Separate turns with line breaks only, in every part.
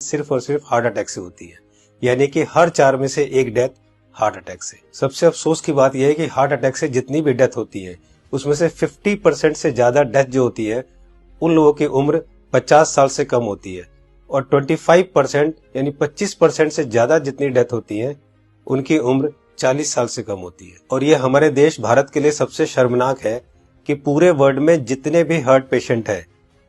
सिर्फ और सिर्फ हार्ट अटैक से होती है, यानी कि हर 4 में से 1 डेथ हार्ट अटैक से। सबसे अफसोस की बात यह है कि हार्ट अटैक से जितनी भी डेथ होती है उसमें से 50% से ज्यादा डेथ जो होती है उन लोगों की उम्र 50 साल से कम होती है, और 25% यानी 25% से ज्यादा जितनी डेथ होती है उनकी उम्र 40 साल से कम होती है। और ये हमारे देश भारत के लिए सबसे शर्मनाक है कि पूरे वर्ल्ड में जितने भी हार्ट पेशेंट है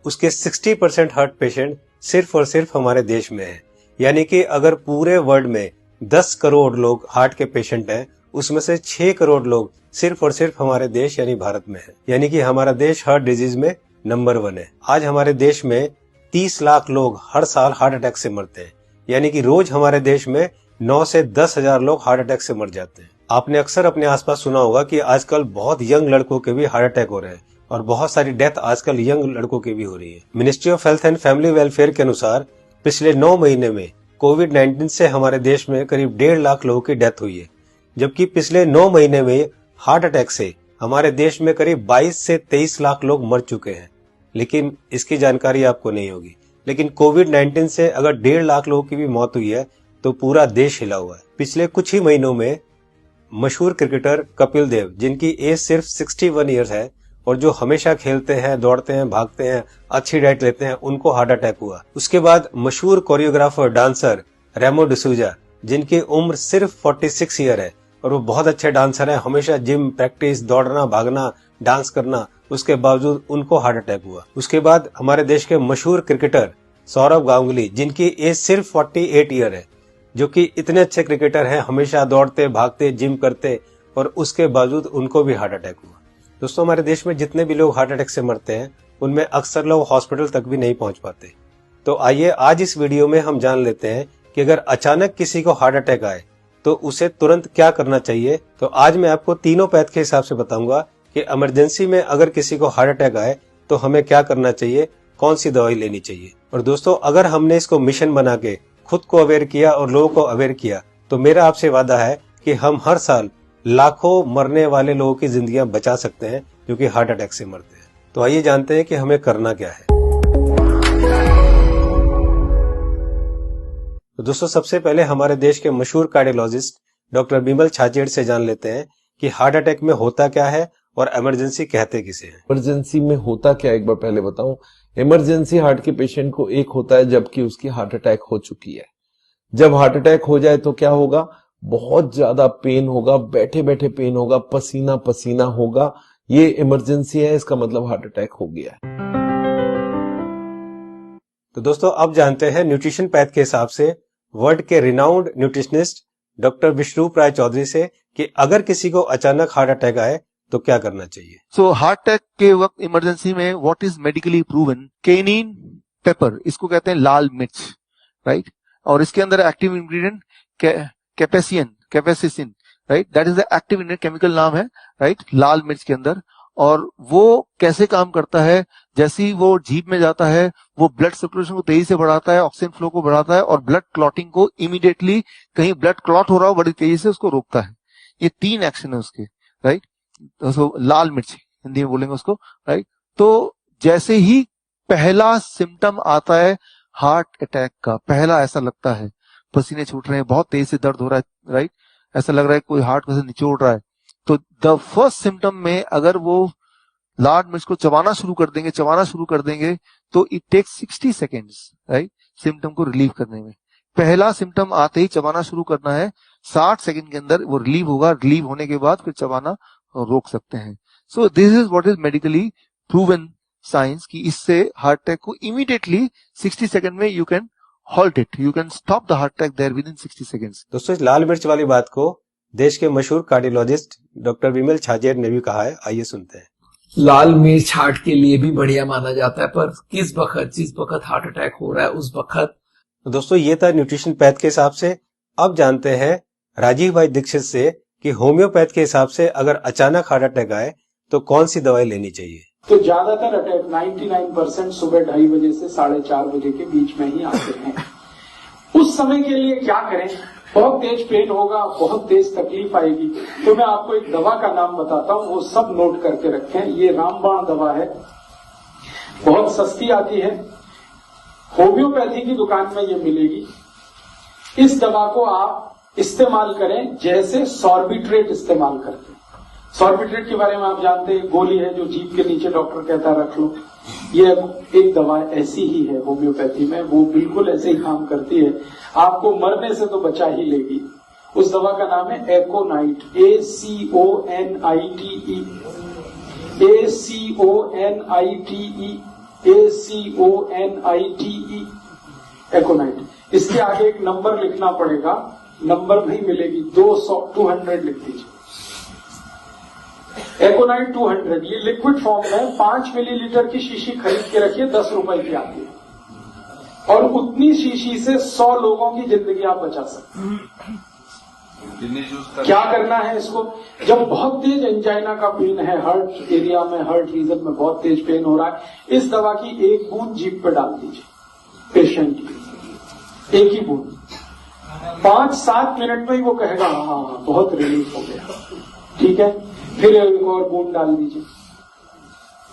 उसके 60% हार्ट पेशेंट सिर्फ और सिर्फ हमारे देश में है। यानी कि अगर पूरे वर्ल्ड में 10 करोड़ लोग हार्ट के पेशेंट हैं, उसमें से 6 करोड़ लोग सिर्फ और सिर्फ हमारे देश यानी भारत में है। यानी कि हमारा देश हार्ट डिजीज में नंबर 1 है। आज हमारे देश में 30 लाख लोग हर साल हार्ट अटैक से मरते हैं, यानी कि रोज हमारे देश में 9 से 10 हजार लोग हार्ट अटैक से मर जाते हैं। आपने अक्सर अपने आसपास सुना होगा कि आजकल बहुत यंग लड़कों के भी हार्ट अटैक हो रहे हैं, और बहुत सारी डेथ आजकल यंग लड़कों की भी हो रही है। Ministry of health and family welfare के अनुसार पिछले 9 महीने में कोविड-19 से हमारे देश में करीब 1.5 लाख लोगों की डेथ हुई है, जबकि पिछले 9 महीने में हार्ट अटैक से हमारे देश में करीब 22 से 23 लाख लोग मर चुके हैं। लेकिन इसकी जानकारी आपको नहीं होगी, लेकिन कोविड-19 से अगर 1.5 लाख लोगों की भी मौत हुई है तो पूरा देश हिला हुआ है। पिछले कुछ ही महीनों में मशहूर क्रिकेटर कपिल देव, जिनकी एज सिर्फ 61 ईयर्स है और जो हमेशा खेलते हैं, दौड़ते हैं, भागते हैं, अच्छी डाइट लेते हैं, उनको हार्ट अटैक हुआ। उसके बाद मशहूर कोरियोग्राफर डांसर रेमो डिसूजा, जिनकी उम्र सिर्फ 46 ईयर है और वो बहुत अच्छे डांसर हैं, हमेशा जिम, प्रैक्टिस, दौड़ना, भागना, डांस करना, उसके बावजूद उनको हार्ट अटैक हुआ। उसके बाद हमारे देश के मशहूर क्रिकेटर सौरव गांगुली, जिनकी एज सिर्फ 48 ईयर है, जो कि इतने अच्छे क्रिकेटर हैं, हमेशा दौड़ते, भागते, जिम करते, और उसके बावजूद उनको भी हार्ट अटैक हुआ। दोस्तों, हमारे देश में जितने भी लोग हार्ट अटैक से मरते हैं उनमें अक्सर लोग हॉस्पिटल तक भी नहीं पहुंच पाते। तो आइए आज इस वीडियो में हम जान लेते हैं कि अगर अचानक किसी को हार्ट अटैक आए तो उसे तुरंत क्या करना चाहिए। तो आज मैं आपको तीनों पैथ के हिसाब से बताऊंगा कि इमरजेंसी में अगर किसी को हार्ट अटैक आए तो हमें क्या करना चाहिए, कौन सी दवाई लेनी चाहिए। और दोस्तों, अगर हमने इसको मिशन बना के खुद को अवेयर किया और लोगों को अवेयर किया तो मेरा आपसे वादा है कि हम हर साल लाखों मरने वाले लोगों की जिंदगियां बचा सकते हैं जो कि हार्ट अटैक से मरते हैं। तो आइए जानते हैं कि हमें करना क्या है। तो दोस्तों, सबसे पहले हमारे देश के मशहूर कार्डियोलॉजिस्ट डॉक्टर बिमल छाजेड़ से जान लेते हैं कि हार्ट अटैक में होता क्या है और इमरजेंसी कहते किसे हैं।
इमरजेंसी में होता क्या, एक बार पहले बताऊं। इमरजेंसी हार्ट के पेशेंट को एक होता है जबकि उसकी हार्ट अटैक हो चुकी है। जब हार्ट अटैक हो जाए तो क्या होगा, बहुत ज्यादा पेन होगा, बैठे बैठे पेन होगा, पसीना पसीना होगा, ये इमरजेंसी है, इसका मतलब हार्ट अटैक हो गया है।
तो दोस्तों, अब जानते हैं न्यूट्रिशन पैथ के हिसाब से वर्ल्ड के रिनाउंड न्यूट्रिशनिस्ट डॉक्टर विश्वरूप राय चौधरी से कि अगर किसी को अचानक हार्ट अटैक आए तो क्या करना चाहिए।
सो हार्ट अटैक के वक्त इमरजेंसी में what is medically proven, cayenne pepper, इसको कहते हैं लाल मिर्च, राइट, और इसके अंदर active ingredient capsaicin, right, that is the active ingredient, chemical नाम है, राइट, लाल मिर्च के अंदर। और वो कैसे काम करता है, जैसे ही वो जीभ में जाता है वो ब्लड सर्कुलेशन को तेजी से बढ़ाता है, ऑक्सीजन फ्लो को बढ़ाता है और ब्लड क्लॉटिंग को इमीडिएटली, कहीं ब्लड क्लॉट हो रहा हो बड़ी तेजी से उसको रोकता है। ये 3 एक्शन है उसके, राइट। तो लाल मिर्च हिंदी में बोलेंगे उसको, राइट। तो जैसे ही पहला सिम्टम आता है हार्ट अटैक का, पहला ऐसा लगता है पसीने छूट रहे हैं, बहुत तेज से दर्द हो रहा है, राइट, ऐसा लग रहा है कोई हार्ट में से निचोड़ रहा है, तो द फर्स्ट सिम्टम में अगर वो लाल मिर्च को चबाना शुरू कर देंगे तो it takes 60 seconds, right, symptom को रिलीव करने में। पहला सिम्टम आते ही चबाना शुरू करना है, 60 सेकेंड के अंदर वो रिलीव होगा, रिलीव होने के बाद फिर चबाना रोक सकते हैं। So this is what is medically proven science, कि इससे हार्ट अटैक को इमीडिएटली 60 सेकेंड में you can halt it, you can stop the heart attack there within 60 seconds.
दोस्तों, इस लाल मिर्च वाली बात को देश के मशहूर कार्डियोलॉजिस्ट डॉक्टर बिमल छाजेड़ ने भी कहा है, आइए सुनते हैं।
लाल मिर्च हार्ट के लिए भी बढ़िया माना जाता है, पर जिस वक्त हार्ट अटैक हो रहा है उस वक्त।
दोस्तों, ये था न्यूट्रिशन पैथ के हिसाब से। अब जानते हैं राजीव भाई दीक्षित से कि होम्योपैथ के हिसाब से अगर अचानक हार्ट अटैक आए तो कौन सी दवाई लेनी चाहिए।
तो ज्यादातर अटैक 99% सुबह 2:30 बजे से 4:30 बजे के बीच में ही आते हैं। उस समय के लिए क्या करें, बहुत तेज पेन होगा, बहुत तेज तकलीफ आएगी, तो मैं आपको एक दवा का नाम बताता हूं, वो सब नोट करके रखें। ये रामबाण दवा है, बहुत सस्ती आती है होम्योपैथी की दुकान में ये मिलेगी। इस दवा को आप इस्तेमाल करें जैसे सॉर्बिट्रेट इस्तेमाल करते हैं। सॉर्बिट्रेट के बारे में आप जानते हैं, गोली है जो जीभ के नीचे डॉक्टर कहता है रख लो। ये एक दवा ऐसी ही है होम्योपैथी में, वो बिल्कुल ऐसे ही काम करती है, आपको मरने से तो बचा ही लेगी। उस दवा का नाम है एकोनाइट, ACONITE, ACONITE, एकोनाइट। इसके आगे एक नंबर लिखना पड़ेगा, नंबर भी मिलेगी 200 लिख दीजिए। एकोनाइट 200 ये लिक्विड फॉर्म में 5 मिलीलीटर की शीशी खरीद के रखिए, 10 रुपए की आती है, और उतनी शीशी से 100 लोगों की जिंदगी आप बचा सकते हैं। क्या करना है इसको? जब बहुत तेज एंजाइना का पेन है, हार्ट एरिया में, हार्ट रीजन में बहुत तेज पेन हो रहा है, इस दवा की एक बूंद जीभ पे डाल दीजिए पेशेंट की, एक ही बूंद। 5-7 मिनट में ही वो कहेगा हाँ बहुत रिलीफ हो गया, ठीक है। फिर एक और बूंद डाल दीजिए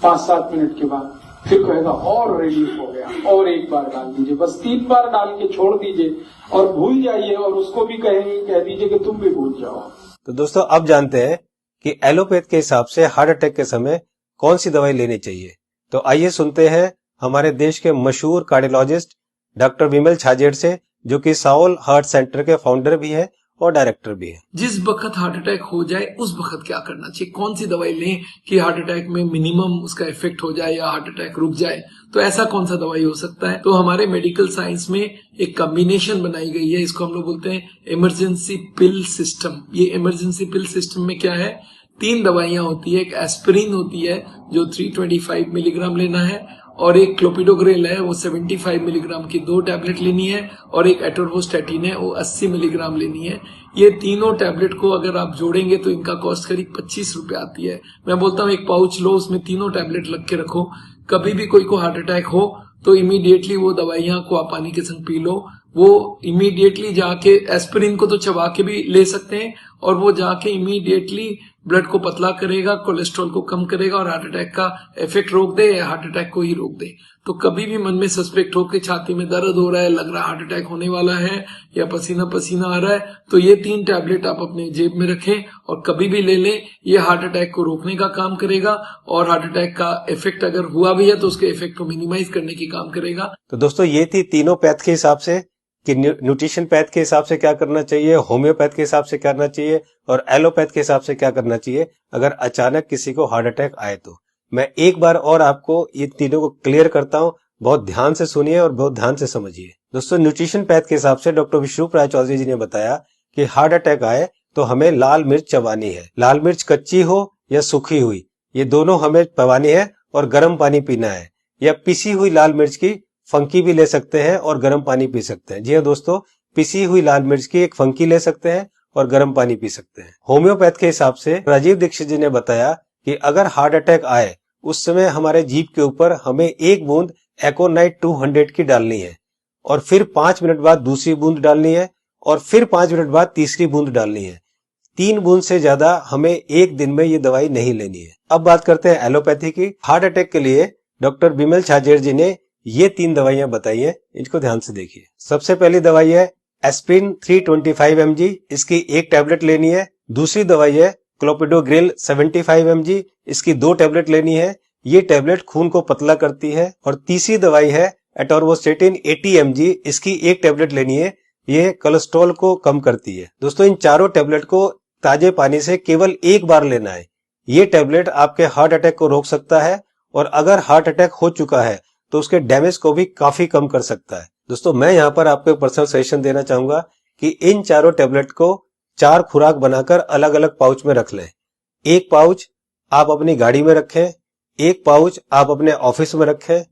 5-7 मिनट के बाद, फिर कहेगा और रिलीफ हो गया, और एक बार डाल दीजिए। बस 3 बार डाल के छोड़ दीजिए और भूल जाइए, और उसको भी कह दीजिए कि तुम भी भूल जाओ।
तो दोस्तों अब जानते हैं कि एलोपैथ के हिसाब से हार्ट अटैक के समय कौन सी दवाई लेनी चाहिए। तो आइए सुनते हैं हमारे देश के मशहूर कार्डियोलॉजिस्ट डॉक्टर विमल छाजेड़ से, जो कि साउल हार्ट सेंटर के फाउंडर भी है और डायरेक्टर भी है।
जिस वक्त हार्ट अटैक हो जाए उस वक्त क्या करना चाहिए, कौन सी दवाई लें कि हार्ट अटैक में मिनिमम उसका इफेक्ट हो जाए या हार्ट अटैक रुक जाए, तो ऐसा कौन सा दवाई हो सकता है। तो हमारे मेडिकल साइंस में एक कॉम्बिनेशन बनाई गई है, इसको हम लोग बोलते हैं इमरजेंसी पिल सिस्टम। ये इमरजेंसी पिल सिस्टम में क्या है, 3 दवाइयां होती है। एक एस्पिरिन होती है जो 325 मिलीग्राम लेना है, और एक क्लोपिडोग्रेल है वो 75 मिलीग्राम की 2 टैबलेट लेनी है, और एक एटोरवोस्टैटिन है वो 80 मिलीग्राम लेनी है। ये तीनों टैबलेट को अगर आप जोड़ेंगे तो इनका कॉस्ट करीब 25 रुपए आती है। मैं बोलता हूँ एक पाउच लो, उसमें तीनों टैबलेट लग के रखो, कभी भी कोई को हार्ट अटैक हो तो इमीडिएटली वो दवाइयां को आप पानी के संग पी लो। वो इमीडिएटली जाके एस्पिरिन को तो चबा के भी ले सकते हैं, और वो जाके इमीडिएटली ब्लड को पतला करेगा, कोलेस्ट्रॉल को कम करेगा, और हार्ट अटैक का इफेक्ट रोक दे या हार्ट अटैक को ही रोक दे। तो कभी भी मन में सस्पेक्ट हो कि छाती में दर्द हो रहा है, लग रहा है हार्ट अटैक होने वाला है, या पसीना पसीना आ रहा है, तो ये 3 टैबलेट आप अपने जेब में रखें और कभी भी ले लें। ये हार्ट अटैक को रोकने का काम करेगा, और हार्ट अटैक का इफेक्ट अगर हुआ भी है तो उसके इफेक्ट को मिनिमाइज करने की काम करेगा।
तो दोस्तों ये थी तीनों पैथ के हिसाब से कि न्यूट्रिशन पैथ के हिसाब से क्या करना चाहिए, होम्योपैथ के हिसाब से क्या करना चाहिए, और एलोपैथ के हिसाब से क्या करना चाहिए अगर अचानक किसी को हार्ट अटैक आए। तो मैं एक बार और आपको ये तीनों को क्लियर करता हूं, बहुत ध्यान से सुनिए और बहुत ध्यान से समझिए। दोस्तों न्यूट्रिशन पैथ के हिसाब से डॉक्टर विश्वरूप राय चौधरी जी ने बताया कि हार्ट अटैक आए तो हमें लाल मिर्च चबानी है। लाल मिर्च कच्ची हो या सूखी हुई, ये दोनों हमें चबानी है, और गर्म पानी पीना है। या पिसी हुई लाल मिर्च की फंकी भी ले सकते हैं और गर्म पानी पी सकते हैं। जी हाँ दोस्तों, पिसी हुई लाल मिर्च की एक फंकी ले सकते हैं और गर्म पानी पी सकते हैं। होम्योपैथ के हिसाब से राजीव दीक्षित जी ने बताया कि अगर हार्ट अटैक आए उस समय हमारे जीभ के ऊपर हमें 1 बूंद एकोनाइट 200 की डालनी है, और फिर 5 मिनट बाद दूसरी बूंद डालनी है, और फिर 5 मिनट बाद तीसरी बूंद डालनी है। 3 बूंद से ज्यादा हमें एक दिन में ये दवाई नहीं लेनी है। अब बात करते हैं एलोपैथी की। हार्ट अटैक के लिए डॉक्टर विमल छाजेड़ जी ने ये 3 दवाइयां बताई है, इनको ध्यान से देखिए। सबसे पहली दवाई है एस्पिरिन 325 mg, इसकी 1 टैबलेट लेनी है। दूसरी दवाई है क्लोपिडोग्रेल 75 mg, इसकी 2 टैबलेट लेनी है। ये टैबलेट खून को पतला करती है। और तीसरी दवाई है एटोरवोस्टैटिन 80 mg, इसकी 1 टैबलेट लेनी है। ये कोलेस्ट्रॉल को कम करती है। दोस्तों इन चारों टैबलेट को ताजे पानी से केवल 1 बार लेना है। ये टैबलेट आपके हार्ट अटैक को रोक सकता है, और अगर हार्ट अटैक हो चुका है तो उसके डैमेज को भी काफी कम कर सकता है। दोस्तों मैं यहाँ पर आपको एक पर्सनल सजेशन देना चाहूंगा कि इन चारों टैबलेट को 4 खुराक बनाकर अलग अलग पाउच में रख लें। 1 पाउच आप अपनी गाड़ी में रखें, 1 पाउच आप अपने ऑफिस में रखें,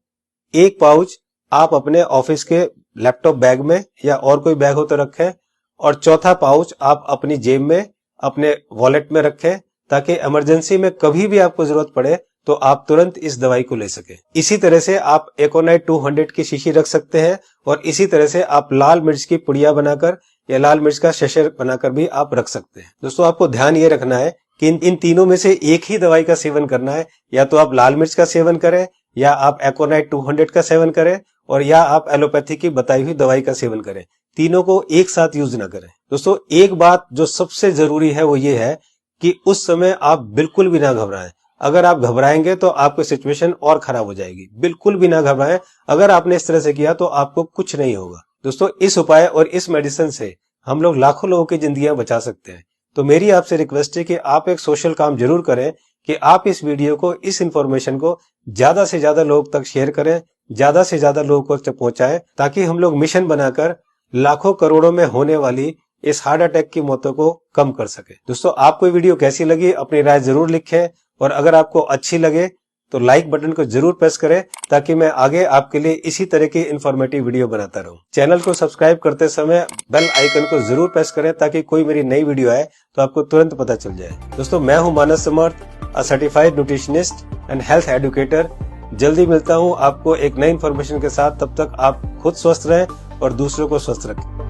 1 पाउच आप अपने ऑफिस के लैपटॉप बैग में या और कोई बैग हो तो रखें, और चौथा पाउच आप अपनी जेब में अपने वॉलेट में रखें, ताकि इमरजेंसी में कभी भी आपको जरूरत पड़े तो आप तुरंत इस दवाई को ले सके। इसी तरह से आप एकोनाइट 200 की शीशी रख सकते हैं, और इसी तरह से आप लाल मिर्च की पुड़िया बनाकर या लाल मिर्च का शशर बनाकर भी आप रख सकते हैं। दोस्तों आपको ध्यान ये रखना है कि इन तीनों में से एक ही दवाई का सेवन करना है। या तो आप लाल मिर्च का सेवन करें, या आप एकोनाइट 200 का सेवन करें, और या आप एलोपैथी की बताई हुई दवाई का सेवन करें। तीनों को एक साथ यूज ना करें। दोस्तों, एक बात जो सबसे जरूरी है वो ये है कि उस समय आप बिल्कुल भी ना घबराएं। अगर आप घबराएंगे तो आपकी सिचुएशन और खराब हो जाएगी। बिल्कुल भी ना घबराएं। अगर आपने इस तरह से किया तो आपको कुछ नहीं होगा। दोस्तों, इस उपाय और इस मेडिसिन से हम लोग लाखों लोगों की जिंदगियां बचा सकते हैं। तो मेरी आपसे रिक्वेस्ट है कि आप एक सोशल काम जरूर करें कि आप इस वीडियो को, इस इंफॉर्मेशन को ज्यादा से ज्यादा लोग तक शेयर करें, ज्यादा से ज्यादा लोगों तक पहुंचाएं, ताकि हम लोग मिशन बनाकर लाखों करोड़ों में होने वाली इस हार्ट अटैक की मौतों को कम कर सके। दोस्तों, आपको ये वीडियो कैसी लगी अपनी राय जरूर लिखें, और अगर आपको अच्छी लगे तो लाइक बटन को जरूर प्रेस करें, ताकि मैं आगे आपके लिए इसी तरह की इंफॉर्मेटिव वीडियो बनाता रहूं। चैनल को सब्सक्राइब करते समय बेल आइकन को जरूर प्रेस करें, ताकि कोई मेरी नई वीडियो आए तो आपको तुरंत पता चल जाए। दोस्तों, मैं हूं Manas Samarth, a certified nutritionist and health educator. जल्दी मिलता हूं आपको एक नई इंफॉर्मेशन के साथ। तब तक आप खुद स्वस्थ रहें और दूसरों को स्वस्थ रखें।